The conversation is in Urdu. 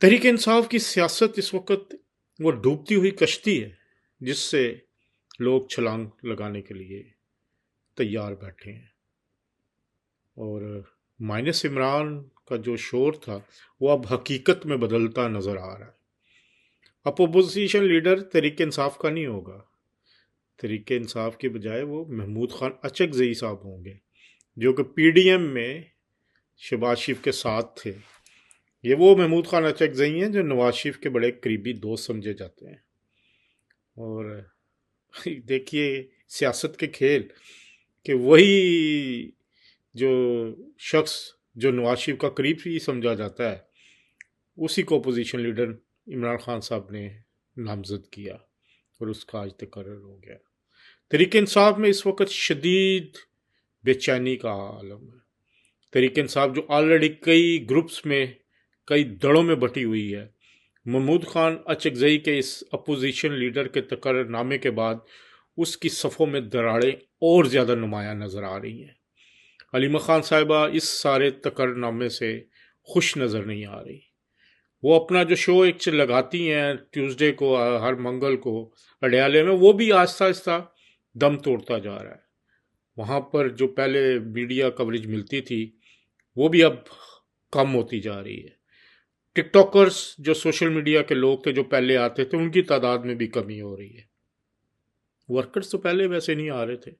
تحریک انصاف کی سیاست اس وقت وہ ڈوبتی ہوئی کشتی ہے جس سے لوگ چھلانگ لگانے کے لیے تیار بیٹھے ہیں، اور مائنس عمران کا جو شور تھا وہ اب حقیقت میں بدلتا نظر آ رہا ہے۔ اپوزیشن لیڈر تحریک انصاف کا نہیں ہوگا، تحریک انصاف کے بجائے وہ محمود خان اچک زئی صاحب ہوں گے، جو کہ پی ڈی ایم میں شہباز شریف کے ساتھ تھے۔ یہ وہ محمود خان اچک زئی ہیں جو نواز شریف کے بڑے قریبی دوست سمجھے جاتے ہیں۔ اور دیکھیے سیاست کے کھیل کہ وہی جو شخص جو نواز شریف کا قریب ہی سمجھا جاتا ہے اسی کو اپوزیشن لیڈر عمران خان صاحب نے نامزد کیا اور اس کا آج تقرر ہو گیا۔ تحریک انصاف میں اس وقت شدید بے چینی کا عالم ہے۔ تحریک انصاف جو آلریڈی کئی گروپس میں کئی دڑوں میں بٹی ہوئی ہے، محمود خان اچکزئی کے اس اپوزیشن لیڈر کے تقرر نامے کے بعد اس کی صفوں میں دراڑیں اور زیادہ نمایاں نظر آ رہی ہیں۔ علیمہ خان صاحبہ اس سارے تقرر نامے سے خوش نظر نہیں آ رہی۔ وہ اپنا جو شو ایک لگاتی ہیں ٹیوزڈے کو، ہر منگل کو اڈیالے میں، وہ بھی آہستہ آہستہ دم توڑتا جا رہا ہے۔ وہاں پر جو پہلے میڈیا کوریج ملتی تھی وہ بھی اب کم ہوتی جا رہی ہے۔ ٹک ٹاکرز جو سوشل میڈیا کے لوگ تھے جو پہلے آتے تھے ان کی تعداد میں بھی کمی ہو رہی ہے۔ ورکرز تو پہلے ویسے نہیں آ رہے تھے،